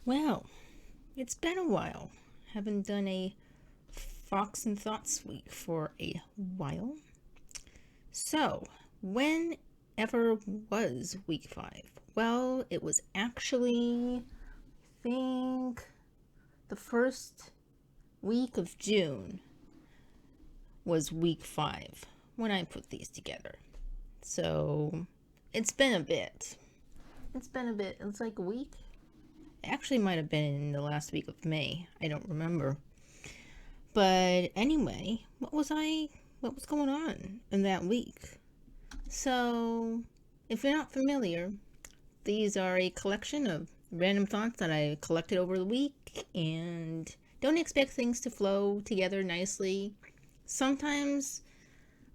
Well, it's been a while. Haven't done a Fox and Thoughts week for a while. So, whenever was week 5? Well, it was actually, I think, the first week of June was week 5 when I put these together. So, it's been a bit. It's been a bit. It's like a week. It actually might have been in the last week of May. I don't remember. But anyway, what was going on in that week? So, if you're not familiar, these are a collection of random thoughts that I collected over the week, and don't expect things to flow together nicely. Sometimes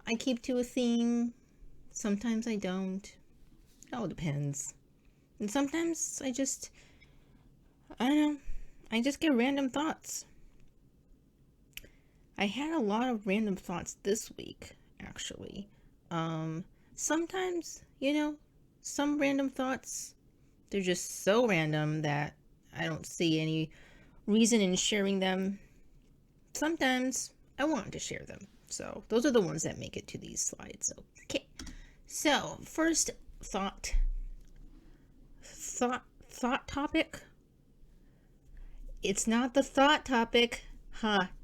I keep to a theme, sometimes I don't. It all depends. And sometimes I don't know, I just get random thoughts. I had a lot of random thoughts this week, actually. Sometimes, some random thoughts, they're just so random that I don't see any reason in sharing them. Sometimes I want to share them. So those are the ones that make it to these slides. Okay. So first thought topic. It's not the thought topic,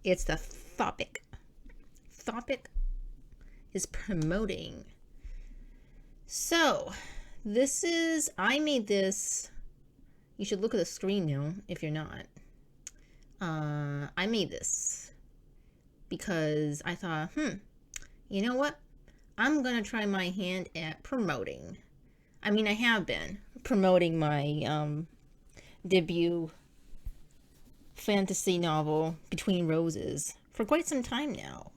it's the topic. Topic is promoting. So, I made this. You should look at the screen now if you're not. I made this because I thought, you know what? I'm gonna try my hand at promoting. I mean, I have been promoting my debut fantasy novel, Between Roses, for quite some time now.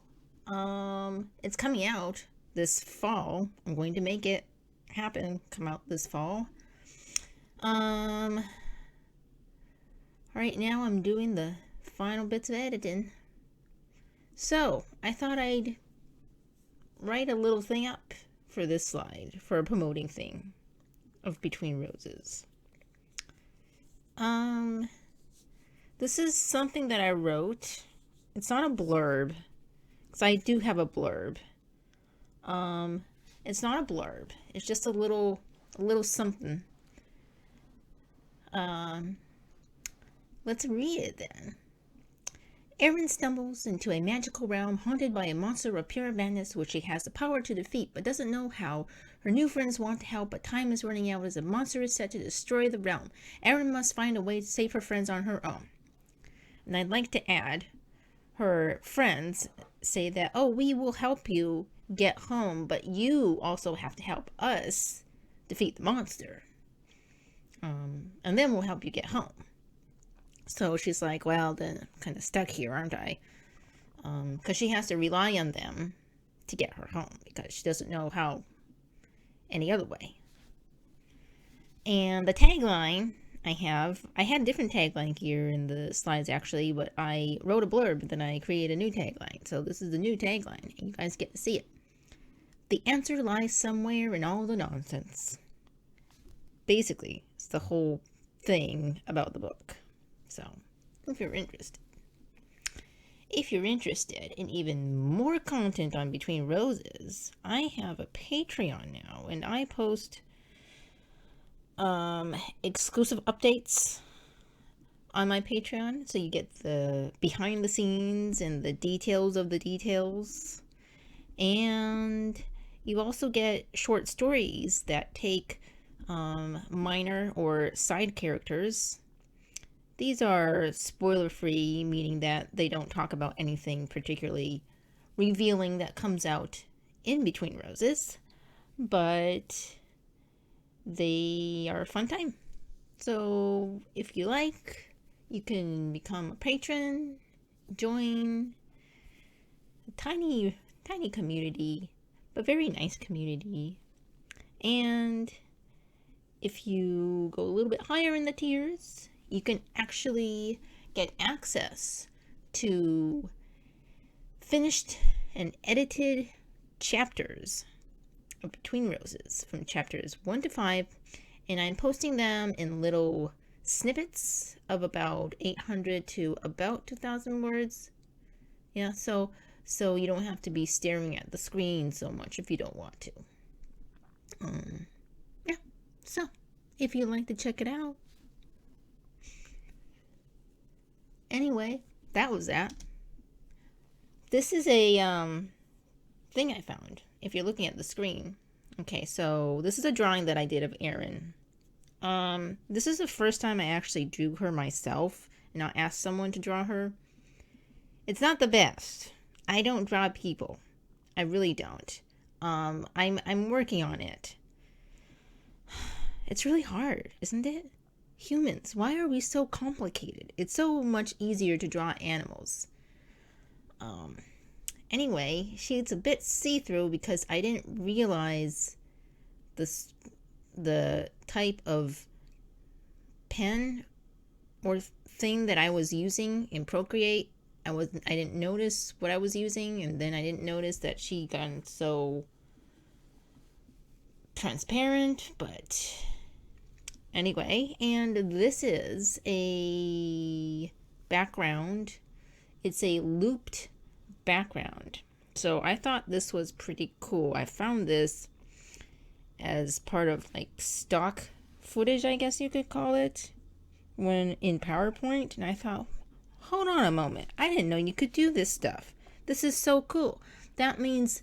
It's coming out this fall. I'm going to make it come out this fall. Right now I'm doing the final bits of editing. So, I thought I'd write a little thing up for this slide, for a promoting thing of Between Roses. This is something that I wrote. It's not a blurb, because I do have a blurb. It's not a blurb. It's just a little something. Let's read it then. Erin stumbles into a magical realm haunted by a monster of pure madness which she has the power to defeat but doesn't know how. Her new friends want to help, but time is running out as the monster is set to destroy the realm. Erin must find a way to save her friends on her own. And I'd like to add, her friends say that, we will help you get home, but you also have to help us defeat the monster. And then we'll help you get home. So she's like, well, then I'm kind of stuck here, aren't I? Because she has to rely on them to get her home, because she doesn't know how any other way. And the tagline I had different tagline here in the slides actually, but I wrote a blurb, then I created a new tagline. So this is the new tagline, and you guys get to see it. The answer lies somewhere in all the nonsense. Basically, it's the whole thing about the book. So, if you're interested in even more content on Between Roses, I have a Patreon now, and I post exclusive updates on my Patreon, so you get the behind the scenes and the details of the details. And you also get short stories that take minor or side characters. These are spoiler-free, meaning that they don't talk about anything particularly revealing that comes out in Between Roses, but they are a fun time. So if you like, you can become a patron, join a tiny community, but very nice community. And if you go a little bit higher in the tiers, you can actually get access to finished and edited chapters of Between Roses from chapters 1 to 5, and I'm posting them in little snippets of about 800 to about 2,000 words. Yeah, so you don't have to be staring at the screen so much if you don't want to. Yeah, so if you'd like to check it out. Anyway, that was that. This is a thing I found. If you're looking at the screen. Okay, so this is a drawing that I did of Erin. This is the first time I actually drew her myself, and I asked someone to draw her. It's not the best. I don't draw people. I really don't. I'm working on it. It's really hard, isn't it? Humans, why are we so complicated? It's so much easier to draw animals. Anyway, she's a bit see-through because I didn't realize the type of pen or thing that I was using in Procreate. I didn't notice what I was using, and then I didn't notice that she got so transparent, but anyway, and this is a background. It's a looped background. So I thought this was pretty cool. I found this as part of like stock footage, I guess you could call it, when in PowerPoint, and I thought, hold on a moment, I didn't know you could do this stuff. This is so cool. That means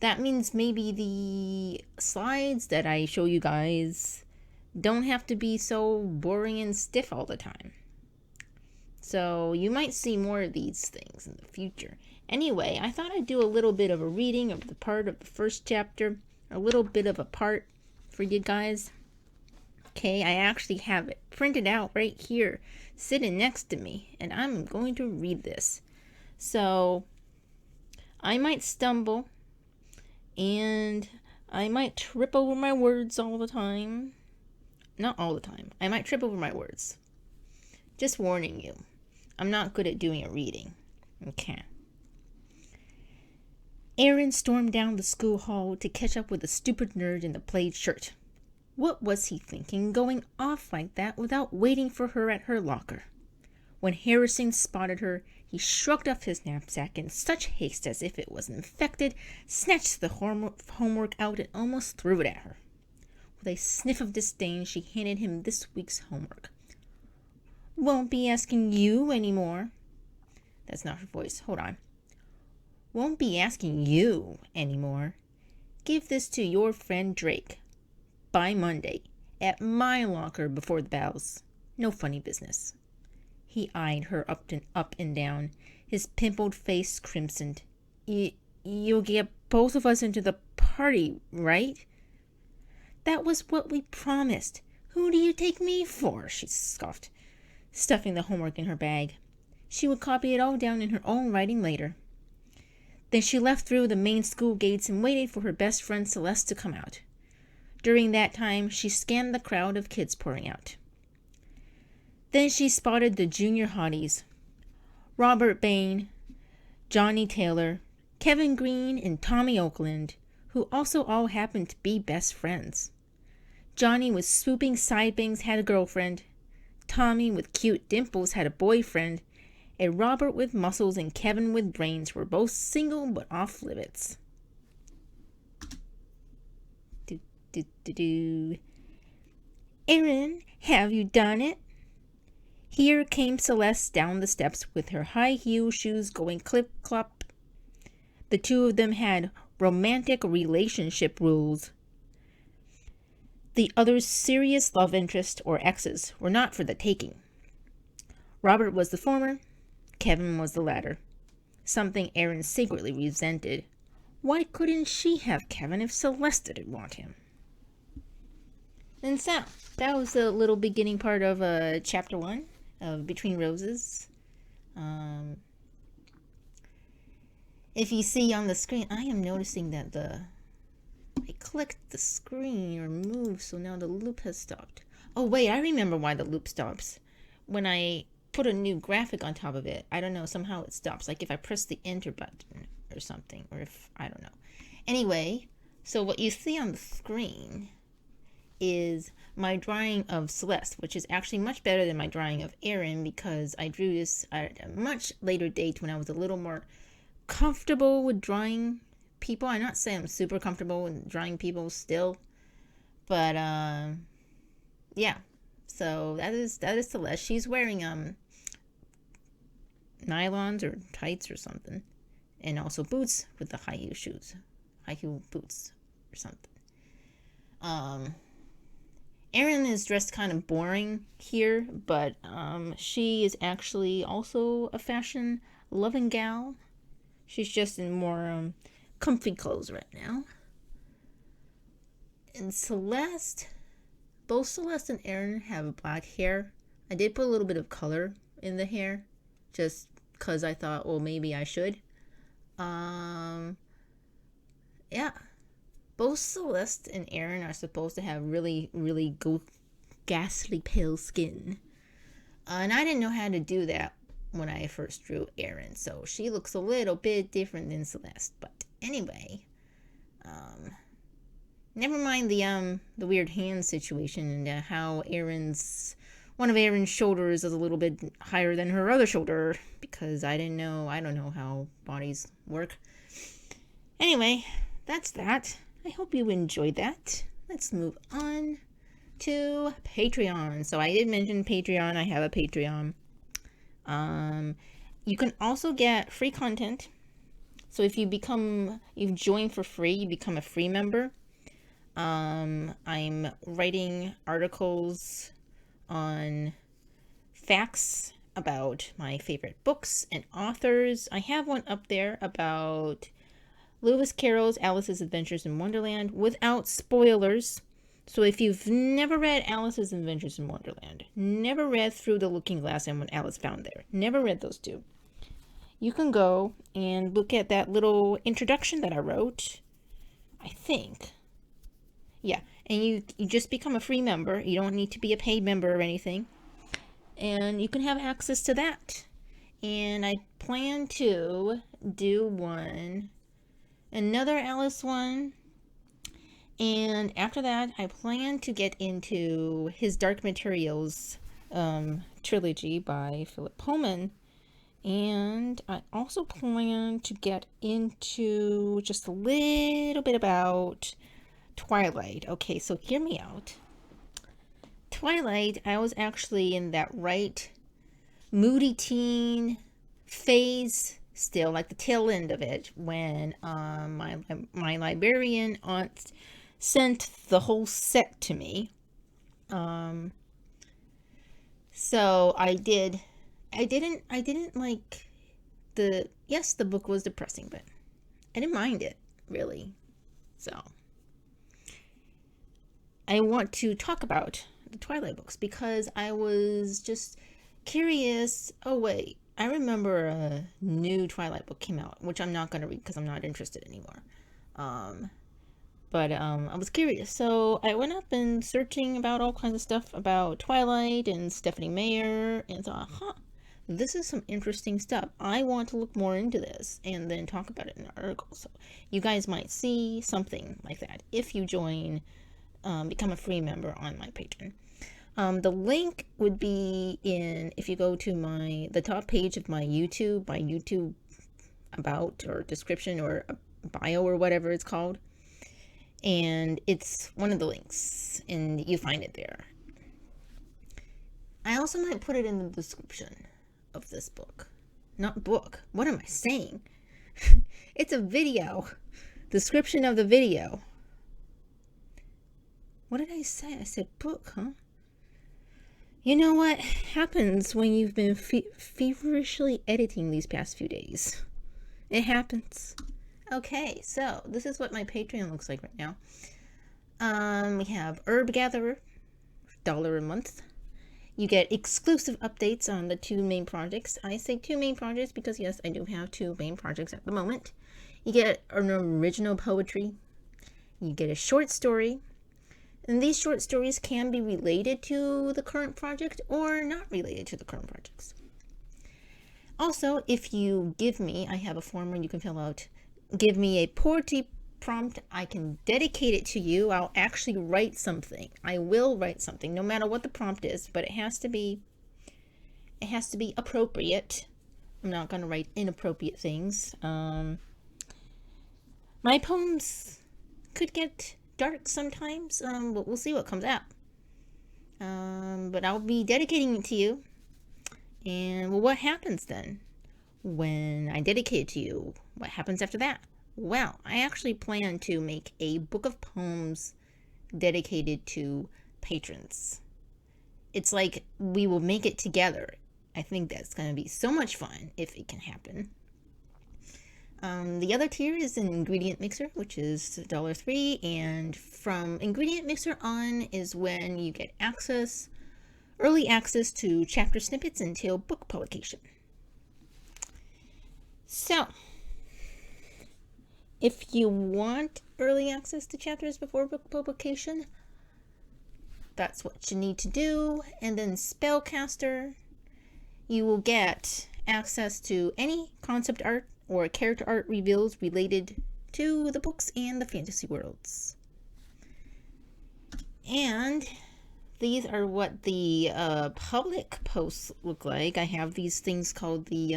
maybe the slides that I show you guys don't have to be so boring and stiff all the time. So you might see more of these things in the future. Anyway, I thought I'd do a little bit of a reading of the part of the first chapter, a little bit of a part for you guys. Okay, I actually have it printed out right here, sitting next to me, and I'm going to read this. So I might stumble, and I might trip over my words all the time. Not all the time. I might trip over my words. Just warning you. I'm not good at doing a reading. Okay. Erin stormed down the school hall to catch up with the stupid nerd in the plaid shirt. What was he thinking, going off like that without waiting for her at her locker? When Harrison spotted her, he shrugged off his knapsack in such haste as if it was infected, snatched the homework out and almost threw it at her. With a sniff of disdain, she handed him this week's homework. Won't be asking you anymore. That's not her voice. Hold on. Won't be asking you anymore. Give this to your friend Drake. By Monday. At my locker before the bells. No funny business. He eyed her up and down. His pimpled face crimsoned. You'll get both of us into the party, right? That was what we promised. Who do you take me for? She scoffed, stuffing the homework in her bag. She would copy it all down in her own writing later. Then she left through the main school gates and waited for her best friend Celeste to come out. During that time, she scanned the crowd of kids pouring out. Then she spotted the junior hotties. Robert Bain, Johnny Taylor, Kevin Green, and Tommy Oakland, who also all happened to be best friends. Johnny with swooping side bangs had a girlfriend. Tommy with cute dimples had a boyfriend. And Robert with muscles and Kevin with brains were both single but off limits. Erin, have you done it? Here came Celeste down the steps with her high-heel shoes going clip-clop. The two of them had romantic relationship rules. The other's serious love interest or exes were not for the taking. Robert was the former, Kevin was the latter. Something Erin secretly resented. Why couldn't she have Kevin if Celeste didn't want him? And so, that was the little beginning part of chapter 1 of Between Roses. If you see on the screen, I am noticing that I clicked the screen or moved, so now the loop has stopped. Oh wait, I remember why the loop stops. When I put a new graphic on top of it, I don't know, somehow it stops. Like if I press the enter button or something, or if, I don't know. Anyway, so what you see on the screen is my drawing of Celeste, which is actually much better than my drawing of Erin, because I drew this at a much later date when I was a little more comfortable with drawing people. I'm not saying I'm super comfortable with drawing people still, but yeah. So that is Celeste. She's wearing nylons or tights or something, and also boots with the high heel boots or something. Erin is dressed kind of boring here, but she is actually also a fashion loving gal. She's just in more comfy clothes right now. And Celeste, both Celeste and Erin have black hair. I did put a little bit of color in the hair, just because I thought, well, maybe I should. Yeah. Both Celeste and Erin are supposed to have really, really ghastly pale skin. And I didn't know how to do that when I first drew Erin, so she looks a little bit different than Celeste. But anyway, never mind the weird hand situation and how one of Erin's shoulders is a little bit higher than her other shoulder, because I don't know how bodies work. Anyway, that's that. I hope you enjoyed that. Let's move on to Patreon. So I did mention Patreon. I have a Patreon. You can also get free content. So if you've joined for free, you become a free member. I'm writing articles on facts about my favorite books and authors. I have one up there about Lewis Carroll's Alice's Adventures in Wonderland without spoilers. So if you've never read Alice's Adventures in Wonderland, never read Through the Looking Glass and What Alice Found There, never read those two, you can go and look at that little introduction that I wrote, I think. Yeah, and you just become a free member. You don't need to be a paid member or anything. And you can have access to that. And I plan to do another Alice one. And after that, I plan to get into his Dark Materials trilogy by Philip Pullman. And I also plan to get into just a little bit about Twilight. Okay, so hear me out. Twilight, I was actually in that right moody teen phase still, like the tail end of it, when my librarian aunt sent the whole set to me. So I didn't like the book was depressing, but I didn't mind it, really. So I want to talk about the Twilight books because I was just curious. Oh wait, I remember a new Twilight book came out, which I'm not going to read because I'm not interested anymore. But I was curious, so I went up and searching about all kinds of stuff about Twilight and Stephanie Meyer, and thought, this is some interesting stuff. I want to look more into this and then talk about it in an article. So you guys might see something like that if you join, become a free member on my Patreon. The link would be if you go to the top page of my YouTube about or description or bio or whatever it's called. And it's one of the links, and you find it there. I also might put it in the description of this book. Not book. What am I saying? It's a video. Description of the video. What did I say? I said book, huh? You know what happens when you've been feverishly editing these past few days? It happens. Okay, so this is what my Patreon looks like right now. We have Herb Gatherer, $1 a month. You get exclusive updates on the 2 main projects. I say 2 main projects because, yes, I do have 2 main projects at the moment. You get an original poetry. You get a short story. And these short stories can be related to the current project or not related to the current projects. Also, if you give me, I have a form where you can fill out, give me a poetry prompt, I can dedicate it to you. I'll actually write something. I will write something, no matter what the prompt is, but it has to be appropriate. I'm not going to write inappropriate things. My poems could get dark sometimes, but we'll see what comes out. But I'll be dedicating it to you. And well, what happens then when I dedicate it to you? What happens after that? Well, I actually plan to make a book of poems dedicated to patrons. It's like we will make it together. I think that's going to be so much fun if it can happen. The other tier is an ingredient mixer, which is $3, and from ingredient mixer on is when you get early access to chapter snippets until book publication. So, if you want early access to chapters before book publication, that's what you need to do. And then Spellcaster, you will get access to any concept art or character art reveals related to the books and the fantasy worlds. And these are what the public posts look like. I have these things called the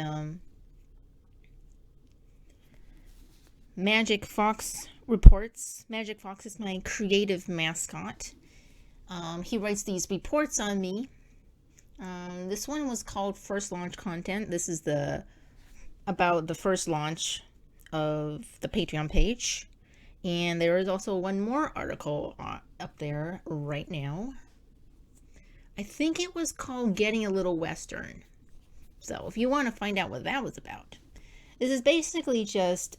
Magic Fox reports. Magic Fox is my creative mascot. He writes these reports on me. This one was called First Launch Content. This is about the first launch of the Patreon page. And there is also one more article up there right now. I think it was called Getting a Little Western. So if you want to find out what that was about. This is basically just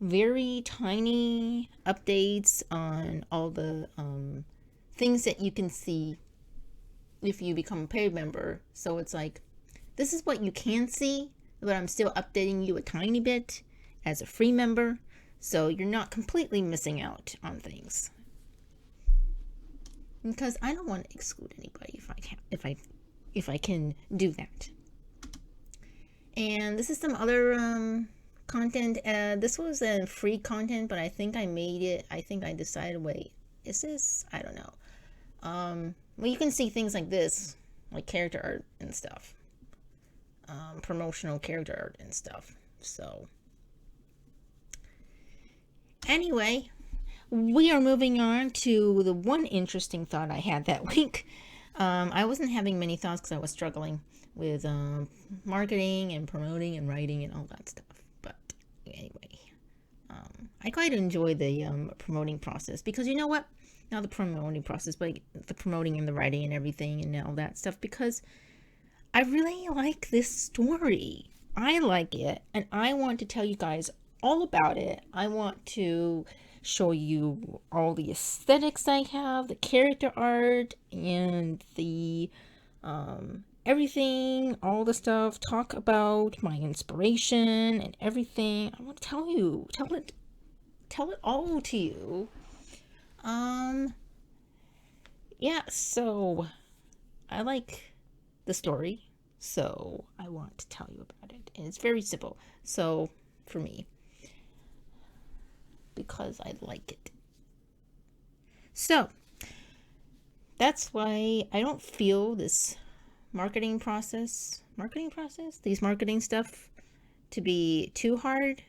very tiny updates on all the things that you can see if you become a paid member. So it's like, this is what you can see, but I'm still updating you a tiny bit as a free member, so you're not completely missing out on things. Because I don't want to exclude anybody if I can do that. And this is some other content. This was a free content, but I think I made it. I think I decided, wait, is this? I don't know. Well, you can see things like this, like character art and stuff. Promotional character art and stuff. So, anyway, we are moving on to the one interesting thought I had that week. I wasn't having many thoughts because I was struggling with marketing and promoting and writing and all that stuff. But anyway, I quite enjoy the promoting process, because you know what? Not the promoting process, but the promoting and the writing and everything and all that stuff, because I really like this story. I like it, and I want to tell you guys all about it. I want to show you all the aesthetics I have, the character art, and the everything, all the stuff. Talk about my inspiration and everything. I want to tell it all to you. Yeah, so I like the story, so I want to tell you about it. And it's very simple. So, for me, because I like it. So, that's why I don't feel this marketing process, these marketing stuff to be too hard.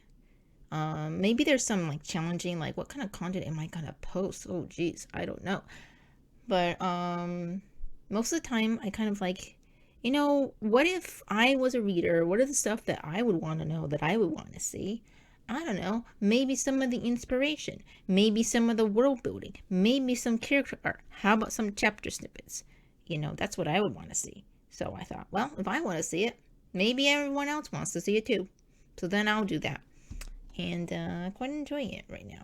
Maybe there's some like challenging, like what kind of content am I gonna post? Oh geez, I don't know. But most of the time I kind of like, you know, what if I was a reader? What are the stuff that I would want to know, that I would want to see? I don't know, maybe some of the inspiration, maybe some of the world building, maybe some character art. How about some chapter snippets? You know, that's what I would want to see. So I thought, well, if I want to see it, maybe everyone else wants to see it too. So then I'll do that. And I'm quite enjoying it right now.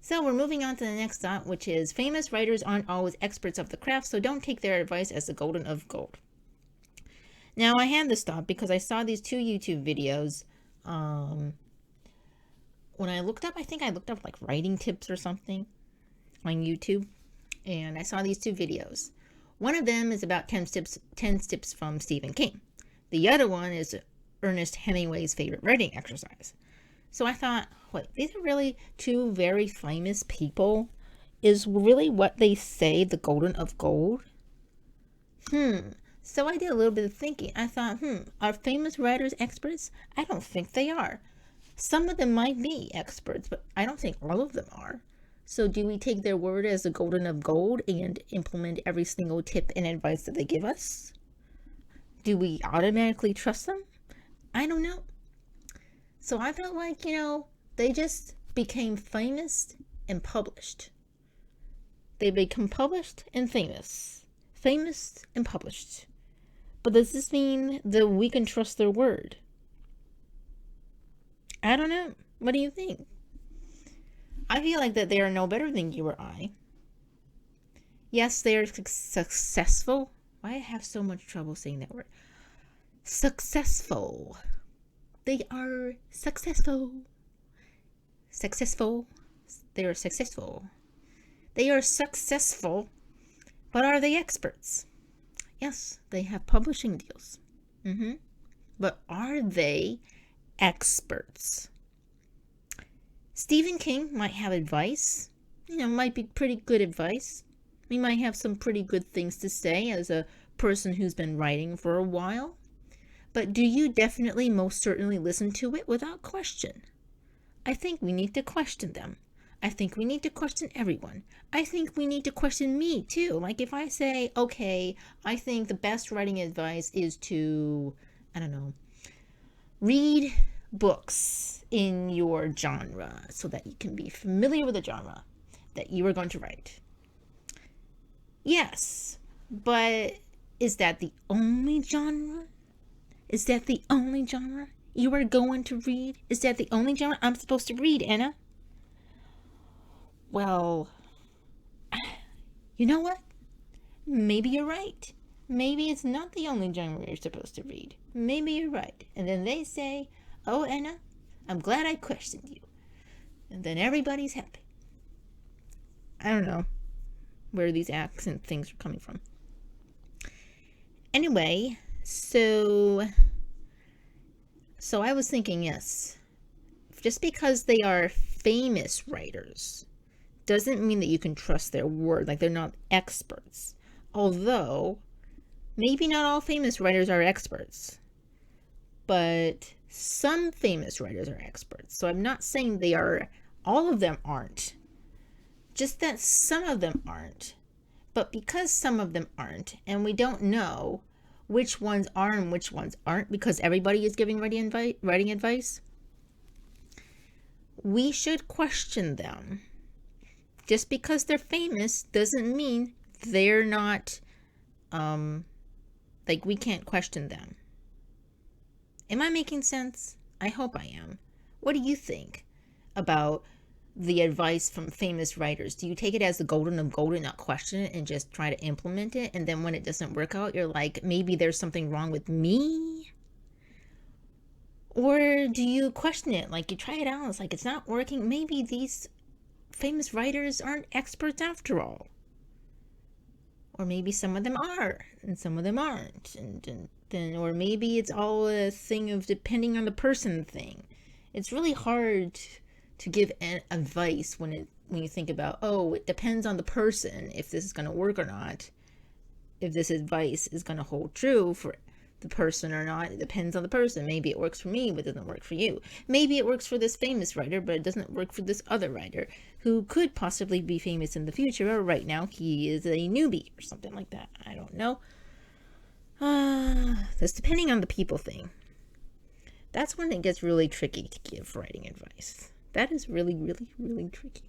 So we're moving on to the next thought, which is famous writers aren't always experts of the craft, so don't take their advice as the golden of gold. Now I had this thought because I saw these two YouTube videos. When I looked up, I think I looked up like writing tips or something on YouTube, and I saw these two videos. One of them is about 10 tips from Stephen King. The other one is Ernest Hemingway's favorite writing exercise. So I thought, wait, these are really two very famous people? Is really what they say the golden of gold? So I did a little bit of thinking. I thought, are famous writers experts? I don't think they are. Some of them might be experts, but I don't think all of them are. So do we take their word as the golden of gold and implement every single tip and advice that they give us? Do we automatically trust them? I don't know. So I felt like, they just became famous and published. They become published and famous. Famous and published. But does this mean that we can trust their word? I don't know. What do you think? I feel like that they are no better than you or I. Yes, they are successful. Why I have so much trouble saying that word? Successful. They are successful. Successful. They are successful. They are successful, but are they experts? Yes, they have publishing deals. But are they experts? Stephen King might have advice. Might be pretty good advice. He might have some pretty good things to say as a person who's been writing for a while. But do you definitely, most certainly listen to it without question? I think we need to question them. I think we need to question everyone. I think we need to question me too. Like if I say, okay, I think the best writing advice is to, read books in your genre so that you can be familiar with the genre that you are going to write. Yes, but is that the only genre? Is that the only genre you are going to read? Is that the only genre I'm supposed to read, Anna? Well, you know what? Maybe you're right. Maybe it's not the only genre you're supposed to read. Maybe you're right. And then they say, oh, Anna, I'm glad I questioned you. And then everybody's happy. I don't know where these accent things are coming from. Anyway, so I was thinking, yes, just because they are famous writers doesn't mean that you can trust their word. Like they're not experts. Although, maybe not all famous writers are experts. But some famous writers are experts. So I'm not saying all of them aren't. Just that some of them aren't. But because some of them aren't, and we don't know which ones are and which ones aren't, because everybody is giving writing advice, we should question them. Just because they're famous doesn't mean they're not, we can't question them. Am I making sense? I hope I am. What do you think about the advice from famous writers? Do you take it as the golden of gold and not question it and just try to implement it? And then when it doesn't work out, you're like, maybe there's something wrong with me? Or do you question it? Like you try it out, it's like it's not working. Maybe these famous writers aren't experts after all. Or maybe some of them are and some of them aren't. And then, or maybe it's all a thing of depending on the person thing. It's really hard to give advice when you think about, it depends on the person if this is going to work or not. If this advice is going to hold true for the person or not, it depends on the person. Maybe it works for me, but it doesn't work for you. Maybe it works for this famous writer, but it doesn't work for this other writer who could possibly be famous in the future, or right now he is a newbie or something like that. I don't know. That's depending on the people thing. That's when it gets really tricky to give writing advice. That is really, really, really tricky.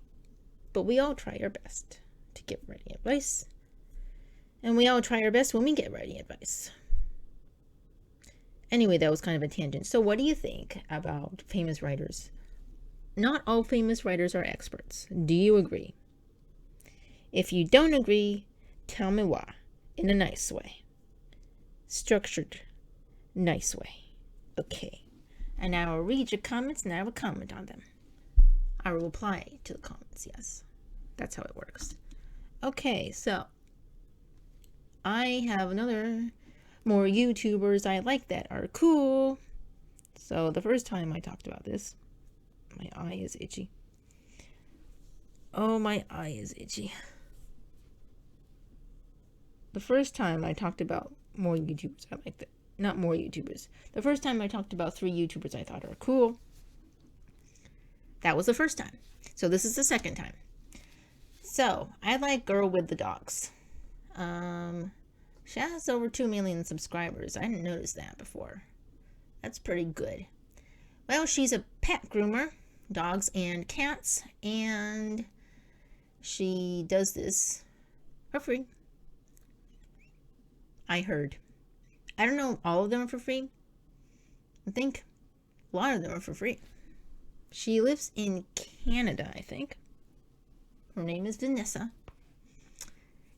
But we all try our best to give writing advice. And we all try our best when we get writing advice. Anyway, that was kind of a tangent. So what do you think about famous writers? Not all famous writers are experts. Do you agree? If you don't agree, tell me why. In a nice way. Structured, nice way. Okay. And I will read your comments and I will comment on them. I will reply to the comments, yes. That's how it works. Okay, so I have more YouTubers I like that are cool. So the first time I talked about this, My eye is itchy. Oh, my eye is itchy. The first time I talked about more YouTubers, I like that. Not more YouTubers. The first time I talked about 3 YouTubers I thought are cool. That was the first time. So this is the second time. So, I like Girl with the Dogs. She has over 2 million subscribers. I didn't notice that before. That's pretty good. Well, she's a pet groomer, dogs and cats, and she does this for free. I heard. I don't know if all of them are for free. I think a lot of them are for free. She lives in Canada, I think. Her name is Vanessa.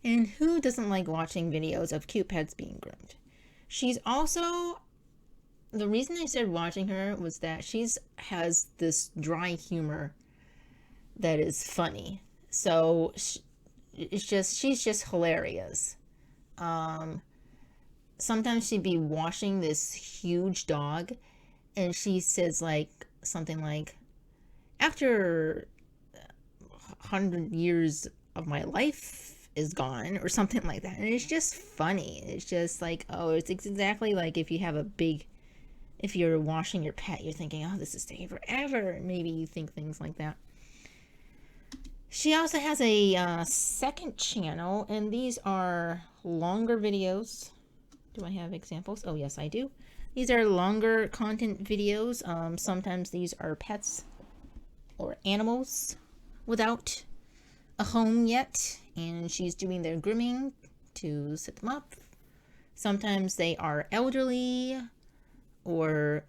And who doesn't like watching videos of cute pets being groomed? She's also... The reason I started watching her was that has this dry humor that is funny. So she's just hilarious. Sometimes she'd be washing this huge dog, and she says something like, after 100 years of my life is gone, or something like that. And it's just funny. It's just like, oh, it's exactly like if you're washing your pet, you're thinking, oh, this is taking forever. Maybe you think things like that. She also has a second channel, and these are longer videos. Do I have examples? Oh, yes, I do. These are longer content videos. Sometimes these are pets or animals without a home yet, and she's doing their grooming to set them up. Sometimes they are elderly or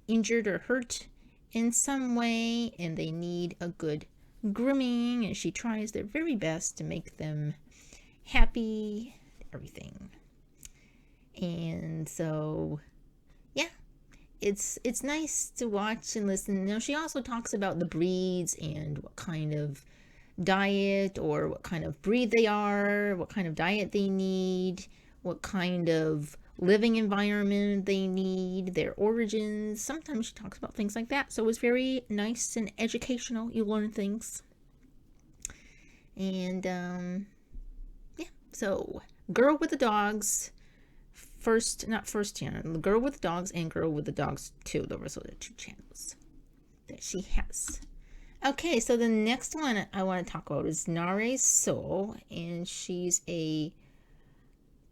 injured or hurt in some way, and they need a good grooming, and she tries their very best to make them happy, everything. And so, yeah, it's nice to watch and listen. Now, she also talks about the breeds and what kind of diet or what kind of breed they are, what kind of diet they need, what kind of living environment they need, their origins. Sometimes she talks about things like that. So it's very nice and educational. You learn things. And yeah, so Girl with the Dogs, not first channel, Girl with the Dogs and Girl with the Dogs 2. Those are the 2 channels that she has. Okay, so the next one I want to talk about is Nahre Sol, and she's a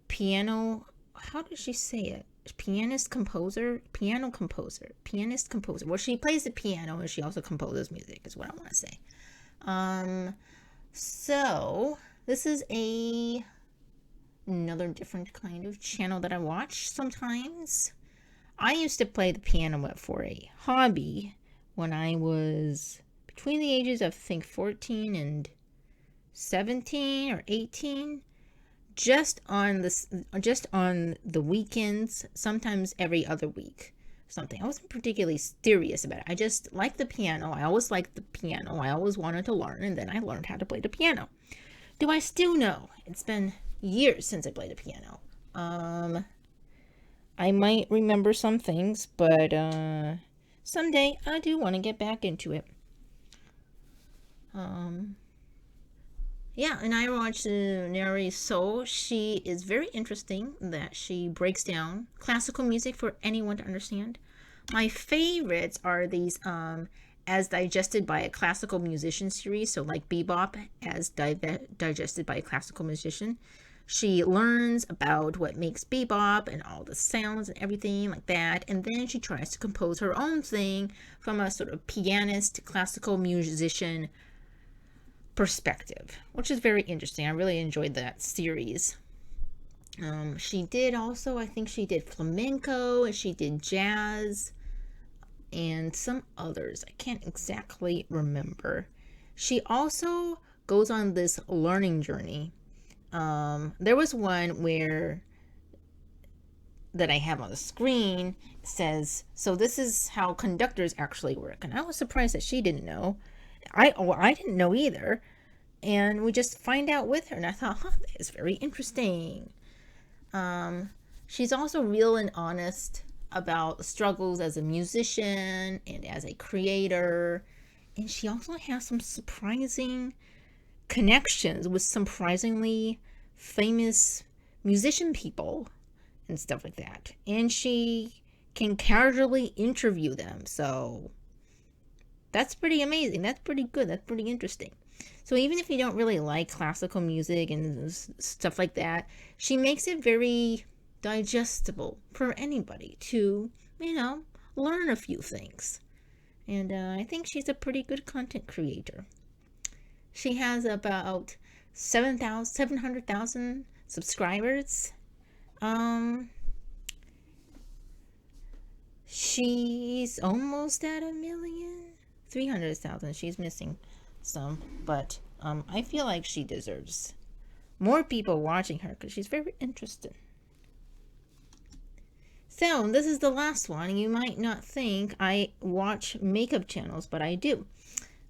piano, how does she say it? Piano composer. Well, she plays the piano and she also composes music, is what I want to say. So this is another different kind of channel that I watch sometimes. I used to play the piano for a hobby when I was between the ages of, I think, 14 and 17 or 18. Just on the weekends, sometimes every other week, something. I wasn't particularly serious about it. I just liked the piano. I always liked the piano. I always wanted to learn, and then I learned how to play the piano. Do I still know? It's been years since I played the piano. I might remember some things, but someday I do want to get back into it. Yeah, and I watched Nahre Sol. She is very interesting that she breaks down classical music for anyone to understand. My favorites are these as digested by a classical musician series, so like Bebop as digested by a classical musician. She learns about what makes bebop and all the sounds and everything like that, and then she tries to compose her own thing from a sort of pianist, classical musician perspective, which is very interesting. I really enjoyed that series. She did also, I think she did flamenco, and she did jazz, and some others. I can't exactly remember. She also goes on this learning journey. There was one that I have on the screen. It says, so this is how conductors actually work. And I was surprised that she didn't know. I didn't know either, and we just find out with her, and I thought, that is very interesting. She's also real and honest. about struggles as a musician and as a creator. And she also has some surprising connections with surprisingly famous musician people and stuff like that. And she can casually interview them. So that's pretty amazing. That's pretty good. That's pretty interesting. So even if you don't really like classical music and stuff like that, she makes it very digestible for anybody to, learn a few things. And I think she's a pretty good content creator. She has about 700,000 subscribers. She's almost at 1,000,000. 300,000. She's missing some, but I feel like she deserves more people watching her because she's very interesting. So this is the last one. You might not think I watch makeup channels, but I do.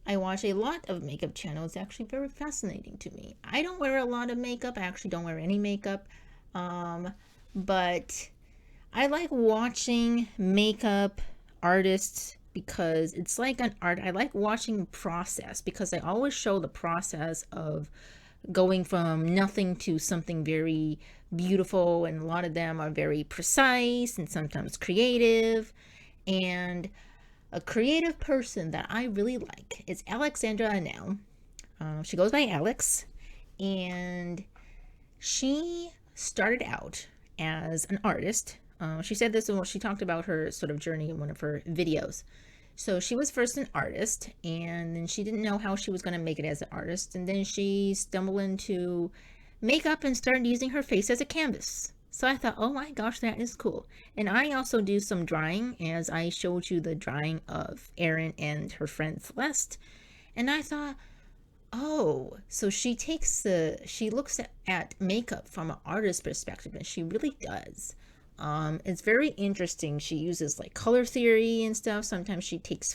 I watch a lot of makeup channels. It's actually very fascinating to me. I don't wear a lot of makeup. I actually don't wear any makeup, but I like watching makeup artists because it's like an art. I like watching the process because they always show the process of going from nothing to something very beautiful, and a lot of them are very precise and sometimes creative. And a creative person that I really like is Alexandra Anele. She goes by Alex, and she started out as an artist. She said this when she talked about her sort of journey in one of her videos. So she was first an artist, and then she didn't know how she was going to make it as an artist, and then she stumbled into makeup and started using her face as a canvas. So I thought, oh my gosh, that is cool. And I also do some drawing, as I showed you the drawing of Erin and her friend Celeste. And I thought, oh, so she looks at makeup from an artist's perspective, and she really does. It's very interesting. She uses like color theory and stuff. Sometimes she takes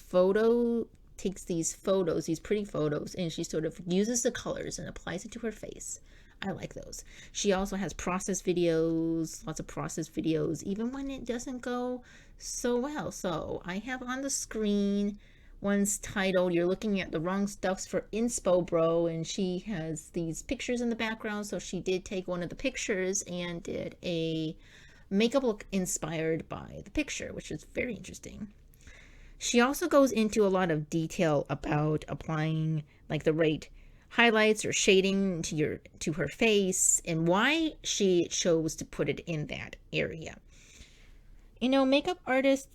these photos, these pretty photos, and she sort of uses the colors and applies it to her face. I like those. She also has process videos, lots of process videos, even when it doesn't go so well. So I have on the screen one's titled "You're Looking at the Wrong Stuffs for Inspo Bro," and she has these pictures in the background. So she did take one of the pictures and did a makeup look inspired by the picture, which is very interesting. She also goes into a lot of detail about applying like the right highlights or shading to her face and why she chose to put it in that area. Makeup artists,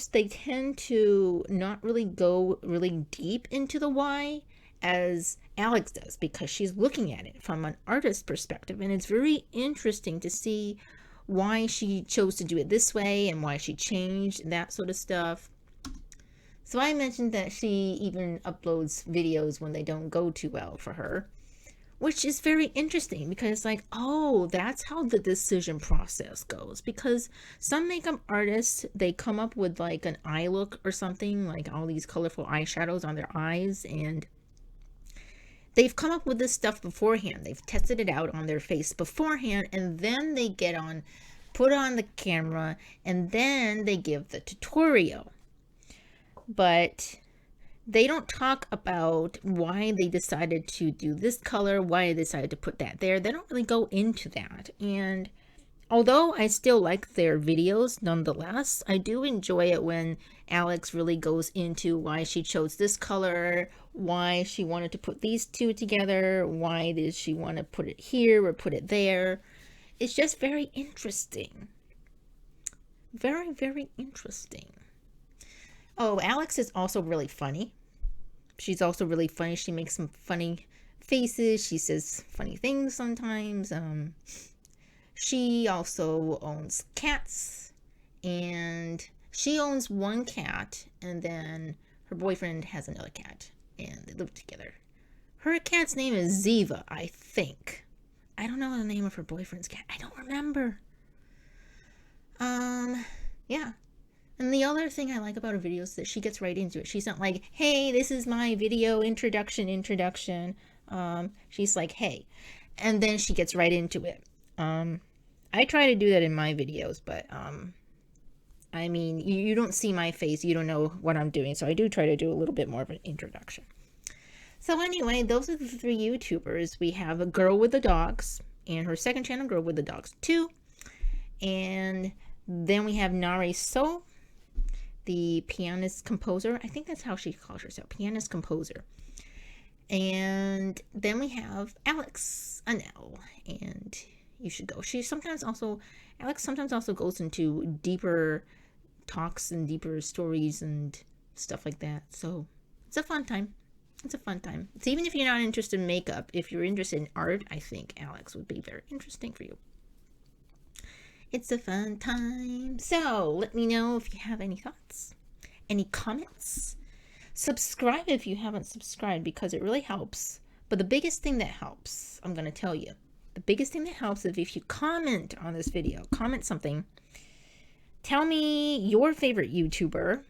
they tend to not really go really deep into the why, as Alex does, because she's looking at it from an artist's perspective, and it's very interesting to see why she chose to do it this way and why she changed that sort of stuff. So I mentioned that she even uploads videos when they don't go too well for her, which is very interesting because it's like, oh, that's how the decision process goes. Because some makeup artists, they come up with like an eye look or something, like all these colorful eyeshadows on their eyes, and they've come up with this stuff beforehand. They've tested it out on their face beforehand, and then they put on the camera, and then they give the tutorial. But they don't talk about why they decided to do this color, why they decided to put that there. They don't really go into that. And although I still like their videos, nonetheless, I do enjoy it when Alex really goes into why she chose this color, why she wanted to put these two together, why did she want to put it here or put it there. It's just very interesting. Very, very interesting. Oh, Alex is also really funny. She's also really funny. She makes some funny faces. She says funny things sometimes. She also owns cats, and she owns one cat, and then her boyfriend has another cat, and they live together. Her cat's name is Ziva, I think. I don't know the name of her boyfriend's cat. I don't remember. Yeah. And the other thing I like about her videos is that she gets right into it. She's not like, hey, this is my video introduction. She's like, hey. And then she gets right into it. I try to do that in my videos, but I mean, you don't see my face, you don't know what I'm doing, so I do try to do a little bit more of an introduction. So anyway, those are the 3 YouTubers. We have a girl with the dogs, and her second channel, Girl with the Dogs 2. And then we have Nahre Sol, the pianist composer. I think that's how she calls herself, pianist composer. And then we have Alexandra Anele, and you should go. Alex sometimes also goes into deeper talks and deeper stories and stuff like that. So it's a fun time. It's a fun time. So even if you're not interested in makeup, if you're interested in art, I think Alex would be very interesting for you. It's a fun time. So let me know if you have any thoughts, any comments. Subscribe if you haven't subscribed, because it really helps. But the biggest thing that helps, I'm going to tell you, the biggest thing that helps is if you comment on this video, comment something. Tell me your favorite YouTuber.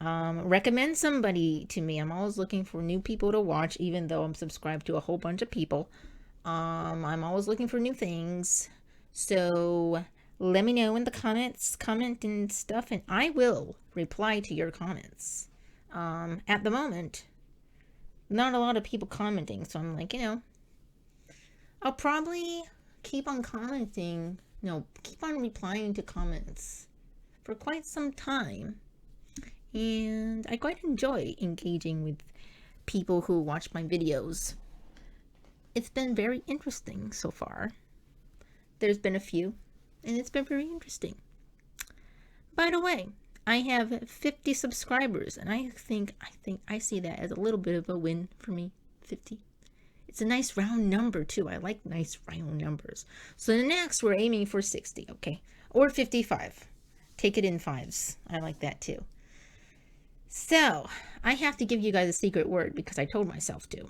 Recommend somebody to me. I'm always looking for new people to watch, even though I'm subscribed to a whole bunch of people. I'm always looking for new things. So let me know in the comments, comment and stuff, and I will reply to your comments. At the moment, not a lot of people commenting, so I'm like, I'll probably keep on commenting, keep on replying to comments for quite some time. And I quite enjoy engaging with people who watch my videos. It's been very interesting so far. There's been a few, and it's been very interesting. By the way, I have 50 subscribers, and I think I see that as a little bit of a win for me. 50. It's a nice round number too. I like nice round numbers. So next we're aiming for 60, okay? Or 55. Take it in 5s. I like that too. So I have to give you guys a secret word because I told myself to.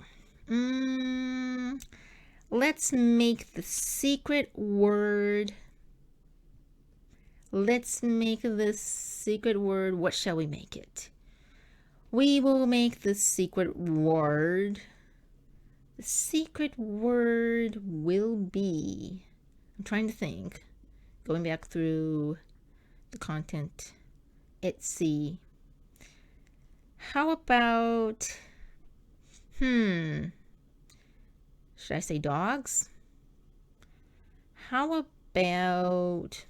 Let's make the secret word. Let's make the secret word. What shall we make it? We will make the secret word. The secret word will be, I'm trying to think, going back through the content. Etsy. How about, should I say dogs? How about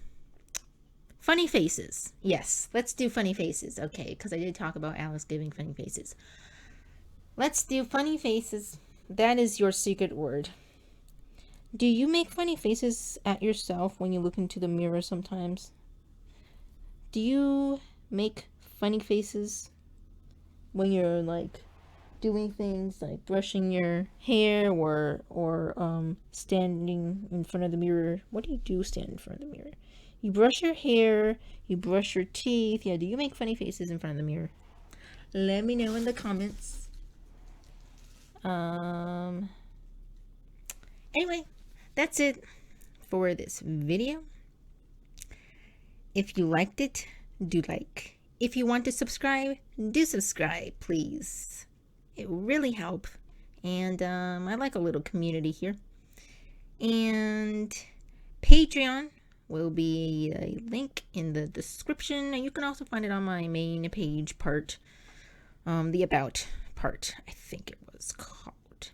funny faces? Yes, let's do funny faces. Okay, because I did talk about Alice giving funny faces. Let's do funny faces. That is your secret word. Do you make funny faces at yourself when you look into the mirror sometimes? Do you make funny faces when you're like doing things like brushing your hair or standing in front of the mirror? What do you do stand in front of the mirror? You brush your hair, you brush your teeth. Yeah, do you make funny faces in front of the mirror? Let me know in the comments. Anyway, that's it for this video. If you liked it, do like. If you want to subscribe, do subscribe, please. It will really help. And I like a little community here. And Patreon will be a link in the description. And you can also find it on my main page part. The About part, I think it was called.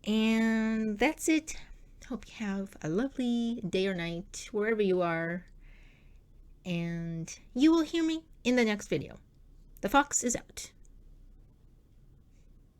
And that's it. Hope you have a lovely day or night wherever you are. And you will hear me in the next video. The fox is out.